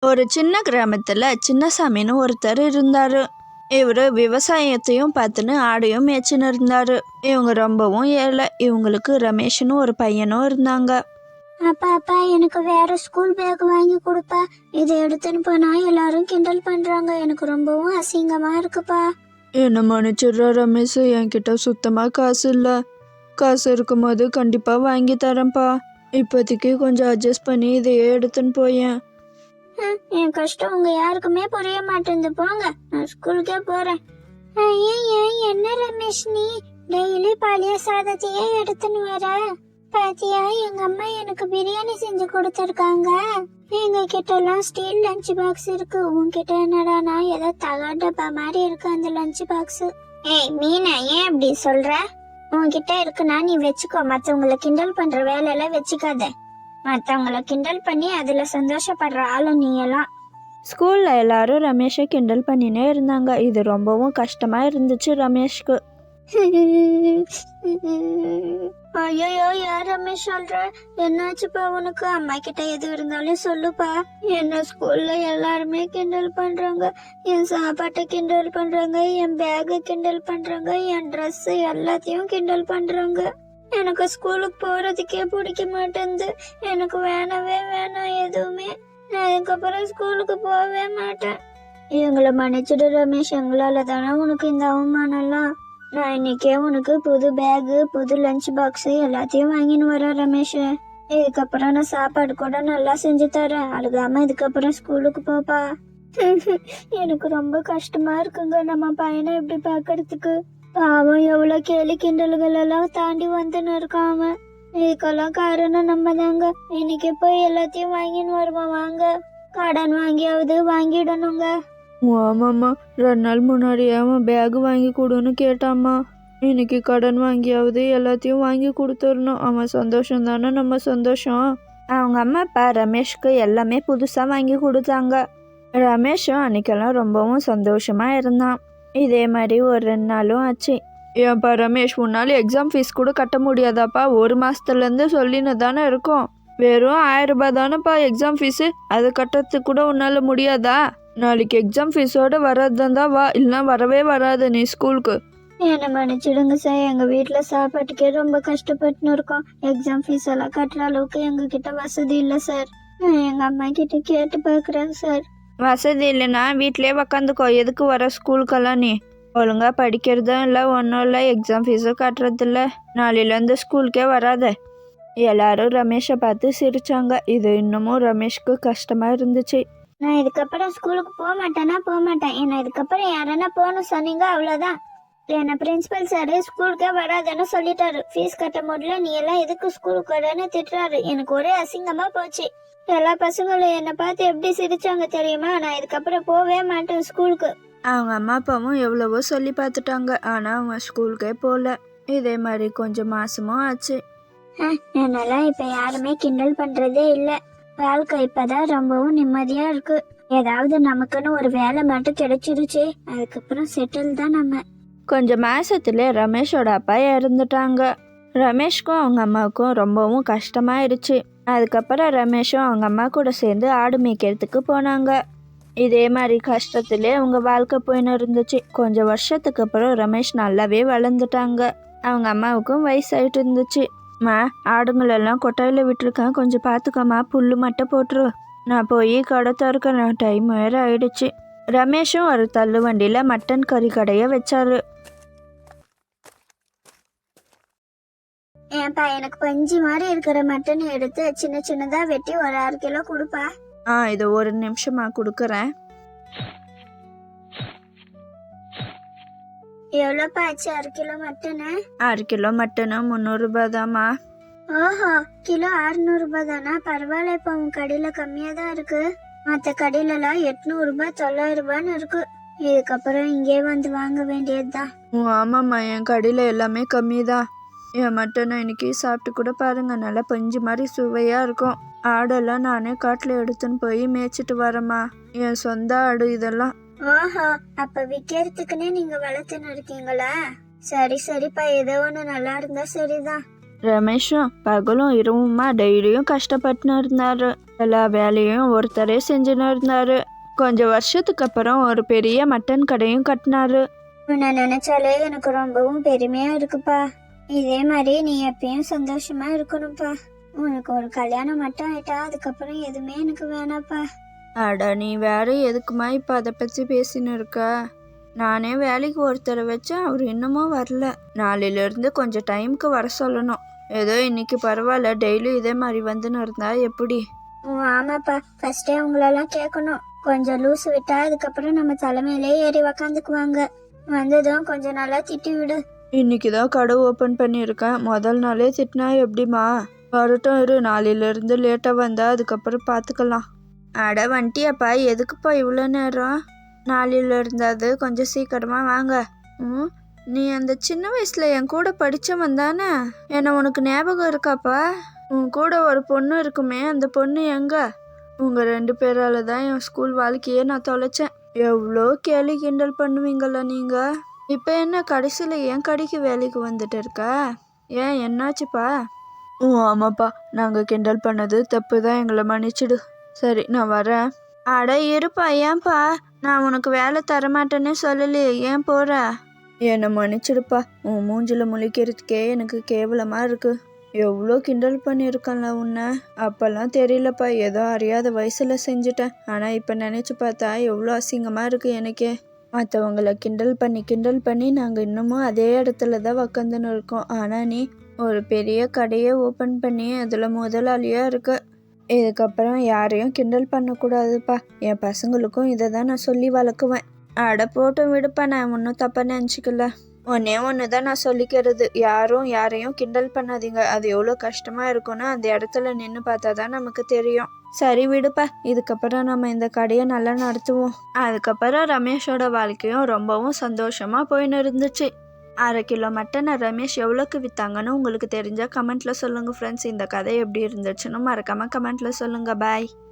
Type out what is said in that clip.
ஒரு சின்ன கிராமத்துல சின்னசாமின்னு ஒருத்தர் இருந்தாரு. இவரு விவசாயத்தையும் பார்த்துன்னு ஆடையும் மேய்ச்சின்னு இருந்தாரு. இவங்க ரொம்பவும் ஏழை. இவங்களுக்கு ரமேஷ்னு ஒரு பையனும் இருந்தாங்க. அப்பா அப்பா எனக்கு வேற ஸ்கூல் பேக் வாங்கி கொடுப்பா. இதை எடுத்துன்னு போனா எல்லாரும் கிண்டல் பண்றாங்க. எனக்கு ரொம்பவும் அசிங்கமா இருக்குப்பா. என்ன மன்னிச்சிடுற ரமேஷ், என்கிட்ட சுத்தமா காசு இல்லை. காசு இருக்கும்போது கண்டிப்பா வாங்கி தரேன்ப்பா. இப்போதைக்கு கொஞ்சம் அட்ஜஸ்ட் பண்ணி இதையே எடுத்துன்னு போயேன். என் கஷ்டம் உங்க யாருக்குமே புரிய மாட்டேங்குது. போங்க, நான் ஸ்கூலுக்கே போறேன். ஐயா, என்ன ரமேஷ் நீ டெய்லி பழைய சாதத்தையே எடுத்துன்னு வர? பாத்தியா, எங்க அம்மா எனக்கு பிரியாணி செஞ்சு கொடுத்துருக்காங்க. எங்க கிட்ட எல்லாம் ஸ்டீல் லஞ்ச் பாக்ஸ் இருக்கு. உன்கிட்ட என்னடானா ஏதோ தகர டப்பா மாதிரி இருக்கு அந்த லஞ்ச் பாக்ஸ். ஏய் மீனா, ஏன் அப்படி சொல்ற? உன்கிட்ட இருக்குன்னா நீ வச்சுக்கோ. மத்தவங்களை கிண்டல் பண்ற வேலையெல்லாம் வச்சுக்காத. மத்தவங்களை கிண்டல் பண்ணி அதுல சந்தோஷப்படுற ஆளு நீ எல்லாம். ஸ்கூல்ல எல்லாரும் ரமேஷை கிண்டல் பண்ணினே இருந்தாங்க. இது ரொம்பவும் கஷ்டமா இருந்துச்சு ரமேஷ்க்கு. ஐயோ, யார் ரமேஷ் சொல்ற? என்னாச்சுப்பா உனக்கு? அம்மா கிட்ட எது இருந்தாலும் சொல்லுப்பா. என்ன ஸ்கூல்ல எல்லாருமே கிண்டல் பண்றாங்க. என் சாப்பாட்டை கிண்டல் பண்றாங்க, என் பேக கிண்டல் பண்றாங்க, என் ட்ரெஸ் எல்லாத்தையும் கிண்டல் பண்றாங்க. எனக்கு ஸ்கூலுக்கு போறதுக்கே பிடிக்க மாட்டேங்குது. எனக்கு வேணவே வேணாம் எதுவுமே. நான் இதுக்கப்புறம் ஸ்கூலுக்கு போகவே மாட்டேன். எங்களை மன்னிச்சிடு ரமேஷ், எங்களால தானே உனக்கு இந்த அவமானம்லாம். நான் இன்னைக்கே உனக்கு புது பேகு, புது லஞ்ச் பாக்ஸ் எல்லாத்தையும் வாங்கின்னு வரேன் ரமேஷ். இதுக்கப்புறம் நான் சாப்பாடு கூட நல்லா செஞ்சு தரேன். அழுகாம இதுக்கப்புறம் ஸ்கூலுக்கு போப்பா. எனக்கு ரொம்ப கஷ்டமா இருக்குங்க நம்ம பையனை இப்படி பாக்குறதுக்கு. அவன் எவ்வளவு கேலி கிண்டல்கள் எல்லாம் தாண்டி வந்துன்னு இருக்கான் அவன். இதுக்கெல்லாம் காரணம் நம்ம தாங்க. இன்னைக்கு போய் எல்லாத்தையும் வாங்கின்னு வருவோம் வாங்க. கடன் வாங்கியாவது வாங்கிடணுங்க. ஆமாம்மா, 2 நாள் முன்னாடியே அவன் பேக் வாங்கி கொடுன்னு கேட்டாம்மா. இன்னைக்கு கடன் வாங்கியாவது எல்லாத்தையும் வாங்கி கொடுத்துடணும். அவன் சந்தோஷம் தானே நம்ம சந்தோஷம். அவங்க அம்மா அப்பா ரமேஷ்க்கு எல்லாமே புதுசா வாங்கி கொடுத்தாங்க. ரமேஷும் அன்னைக்கெல்லாம் ரொம்பவும் சந்தோஷமா இருந்தான். இதே மாதிரி ஒரு 2 நாளும் ஆச்சு. ஏன்ப்பா ரமேஷ், உன்னால எக்ஸாம் ஃபீஸ் கூட கட்ட முடியாதாப்பா? 1 மாசத்துலேருந்து சொல்லின்னு தானே இருக்கோம். வெறும் 1000 ரூபாய் தானேப்பா எக்ஸாம் ஃபீஸு. அதை கட்டுறதுக்கு கூட உன்னால முடியாதா? நாளைக்கு எக்ஸாம் ஃபீஸோட வர்றதுந்தா வா, இல்லைன்னா வரவே வராது நீ ஸ்கூலுக்கு. என்ன மன்னிச்சிடுங்க சார், எங்க வீட்டுல சாப்பாட்டுக்கே ரொம்ப கஷ்டப்பட்டுன்னு இருக்கோம். எக்ஸாம் ஃபீஸ் எல்லாம் கட்டுற அளவுக்கு எங்க கிட்ட வசதி இல்லை சார். நான் எங்க அம்மா கிட்ட கேட்டு பாக்குறேன் சார். வசதி இல்லைன்னா வீட்டிலே உக்காந்துக்கோ. எதுக்கு வர ஸ்கூலுக்கெல்லாம்? நீ ஒழுங்கா படிக்கிறதும் இல்லை, ஒன்றும் இல்லை, எக்ஸாம் ஃபீஸும் கட்டுறதில்ல. நாளையிலேருந்து ஸ்கூலுக்கே வராத. எல்லாரும் ரமேஷை பார்த்து சிரிச்சாங்க. இது இன்னமும் ரமேஷ்க்கு கஷ்டமா இருந்துச்சு. நான் இதுக்கப்புறம் ஸ்கூலுக்கு போக மாட்டேன்னா போக மாட்டேன். என்ன இதுக்கப்புறம் யாரன்னா போகணும் சொன்னீங்க அவ்வளோதான். என்ன பிரின்சிபல் சார் ஸ்கூலுக்கே வராதுன்னு சொல்லிட்டாரு. ஃபீஸ் கட்ட முடியல, நீ எல்லாம் எதுக்கு ஸ்கூலுக்கு வரேன்னு திட்டுறாரு. எனக்கு ஒரே அசிங்கமா போச்சு. எல்லா பசங்களும் என்னை பார்த்து எப்படி சிரிச்சாங்க தெரியுமா? நான் இதுக்கப்புறம் போகவே மாட்டேன் ஸ்கூலுக்கு. அவங்க அம்மா அப்பாவும் எவ்வளவோ சொல்லி பார்த்துட்டாங்க. ஆனால் அவங்க ஸ்கூலுக்கே போகல. இதே மாதிரி கொஞ்சம் மாசமும் ஆச்சு. என்னால இப்ப யாருமே கிண்டல் பண்றதே இல்லை. வாழ்க்கை இப்பதான் ரொம்பவும் நிம்மதியா இருக்கு. ஏதாவது நமக்குன்னு ஒரு வேலை மட்டும் கிடைச்சிருச்சு, அதுக்கப்புறம் செட்டில் தான் நம்ம. கொஞ்சம் மாசத்துல ரமேஷோட அப்பா இறந்துட்டாங்க. ரமேஷ்க்கும் அவங்க அம்மாவுக்கும் ரொம்பவும் கஷ்டமாயிருச்சு. அதுக்கப்புறம் ரமேஷும் அவங்க அம்மா கூட சேர்ந்து ஆடு மேய்க்கிறதுக்கு போனாங்க. இதே மாதிரி கஷ்டத்திலே அவங்க வாழ்க்கை போயின்னு இருந்துச்சு. கொஞ்சம் வருஷத்துக்கு அப்புறம் ரமேஷ் நல்லாவே வளர்ந்துட்டாங்க. அவங்க அம்மாவுக்கும் வயசாயிட்டு இருந்துச்சு. ஆடுங்களெல்லாம் கொட்டாயில விட்டுருக்கேன், கொஞ்சம் பார்த்துக்கம்மா, புல்லு மட்டும் போட்டுரு. நான் போய் கடை திறக்கிறேன், டைம் வேற ஆயிடுச்சு. ரமேஷும் ஒரு தள்ளு வண்டியில மட்டன் கறி கடையை வச்சாரு. ஏன்பா, எனக்கு பஞ்சு மாதிரி இருக்கிற மட்டன் எடுத்து சின்ன சின்னதா வெட்டி ஒரு 6 கிலோ கொடுப்பா. இது 1 நிமிஷமா கொடுக்குறேன். எவ்வளோப்பா ஆச்சு 6 கிலோ மட்டனு? 6 கிலோ மட்டனு 300 ரூபாய் தாம்மா. ஓஹோ, கிலோ 600 ரூபாய் தானா? பரவாயில்ல, இப்ப உன் கடையில கம்மியா தான் இருக்கு. மற்ற கடையில எல்லாம் 800 ரூபாய் 900 ரூபான்னு இருக்கு. இதுக்கப்புறம் இங்கே வந்து வாங்க வேண்டியதுதான். ஆமாம்மா, என் கடையில எல்லாமே கம்மி தான். என் மட்டனை இன்னைக்கு சாப்பிட்டு கூட பாருங்க, நல்லா பஞ்சு மாதிரி சுவையா இருக்கும். ஆடெல்லாம் நானே காட்டுல எடுத்துன்னு போய் மேய்ச்சிட்டு வரேம்மா. என் சொந்த ஆடு இதெல்லாம். ஓஹோ, அப்ப விக்கிறதுக்குன்னே நீங்க வளர்த்துன்னு இருக்கீங்களா? சரி சரிப்பா, ஏதோ ஒண்ணு நல்லா இருந்தா சரிதான். ரமேஷும் பகலும் இரவுமா டெய்லியும் கஷ்டப்பட்டுன்னு இருந்தாரு. எல்லா வேலையும் ஒருத்தரே செஞ்சுன்னு இருந்தாரு. கொஞ்சம் வருஷத்துக்கு அப்புறம் ஒரு பெரிய மட்டன் கடையும் கட்டினாரு. உன்னை நினைச்சாலே எனக்கு ரொம்பவும் பெருமையா இருக்குப்பா. இதே மாதிரி நீ எப்பயும் சந்தோஷமா இருக்கணும்ப்பா. உனக்கு ஒரு கல்யாணம் மட்டும் ஆயிட்டா அதுக்கப்புறம் எதுவுமே எனக்கு வேணாப்பா. அட நீ வேற எதுக்குமா இப்போ அதை பற்றி பேசின்னு இருக்க? நானே வேலைக்கு ஒருத்தரை வச்சேன், அவர் இன்னமும் வரல. நாளையிலேருந்து கொஞ்சம் டைமுக்கு வர சொல்லணும். ஏதோ இன்னைக்கு பரவாயில்ல, டெய்லி இதே மாதிரி வந்துன்னு இருந்தா எப்படி? ஆமாப்பா, ஃபர்ஸ்டே உங்களெல்லாம் கேட்கணும். கொஞ்சம் லூஸ் விட்டா அதுக்கப்புறம் நம்ம தலைமையிலே ஏறி உக்காந்துக்குவாங்க. வந்ததும் கொஞ்சம் நல்லா திட்டி விடு. இன்னைக்கு தான் கடை ஓப்பன் பண்ணியிருக்கேன், முதல் நாளே திட்டினா எப்படிமா? வரட்டும் இரு, நாளையிலேருந்து லேட்டாக வந்தா அதுக்கப்புறம் பார்த்துக்கலாம். அட வண்டியாப்பா, எதுக்குப்பா இவ்வளோ நேரம்? நாளையில இருந்தாது கொஞ்சம் சீக்கிரமா வாங்க. நீ அந்த சின்ன வயசுல என் கூட படிச்சவன் தானே? என்ன உனக்கு ஞாபகம் இருக்காப்பா? உன் கூட ஒரு பொண்ணு இருக்குமே, அந்த பொண்ணு எங்க? உங்க 2 பேரால தான் என் ஸ்கூல் வாழ்க்கையே நான் தொலைச்சேன். எவ்வளோ கேலி கிண்டல் பண்ணுவீங்களா நீங்க? இப்போ என்ன கடைசியில் என் கடைக்கு வேலைக்கு வந்துட்டு இருக்க? ஏன் என்னாச்சுப்பா? ஆமாப்பா, நாங்கள் கிண்டல் பண்ணது தப்பு தான், எங்களை மன்னிச்சிடு. சரி நான் வரேன். அட இருப்பா, ஏன்பா? நான் உனக்கு வேலை தரமாட்டேன்னே சொல்லலையே, ஏன் போற? என்னை மன்னிச்சிடுப்பா, உன் மூஞ்சில முழிக்கிறதுக்கே எனக்கு கேவலமாக இருக்கு. எவ்வளோ கிண்டல் பண்ணியிருக்கேன்ல உன்னை. அப்போல்லாம் தெரியலப்பா, ஏதோ அறியாத வயசில் செஞ்சுட்டேன். ஆனால் இப்போ நினச்சி பார்த்தா எவ்வளோ அசிங்கமாக இருக்குது எனக்கே. மற்றவங்கள கிண்டல் பண்ணி நாங்கள் இன்னமும் அதே இடத்துல தான் உக்காந்துன்னு இருக்கோம். ஆனால் நீ ஒரு பெரிய கடையை ஓப்பன் பண்ணி அதில் முதலாளியாக இருக்க. இதுக்கப்புறம் யாரையும் கிண்டல் பண்ணக்கூடாதுப்பா. என் பசங்களுக்கும் இதை தான் நான் சொல்லி வளர்க்குவேன். அட போட்டும் விடுப்பா, நான் ஒன்றும் தப்பாக நினச்சிக்கல. ஒன்று தான் நான் சொல்லிக்கிறது, யாரும் யாரையும் கிண்டல் பண்ணாதீங்க. அது எவ்வளோ கஷ்டமாக இருக்கும்னா அந்த இடத்துல நின்று பார்த்தா தான் நமக்கு தெரியும். சரி விடுப்பா, இதுக்கப்புறம் நம்ம இந்த கடையை நல்லா நடத்துவோம். அதுக்கப்புறம் ரமேஷோட வாழ்க்கையும் ரொம்பவும் சந்தோஷமாக போயின்னு இருந்துச்சு. 1/2 கிலோ மட்டனை ரமேஷ் எவ்வளோக்கு விற்றாங்கன்னு உங்களுக்கு தெரிஞ்சால் கமெண்ட்டில் சொல்லுங்கள் ஃப்ரெண்ட்ஸ். இந்த கதை எப்படி இருந்துச்சுன்னு மறக்காமல் கமெண்ட்டில் சொல்லுங்கள். பாய்.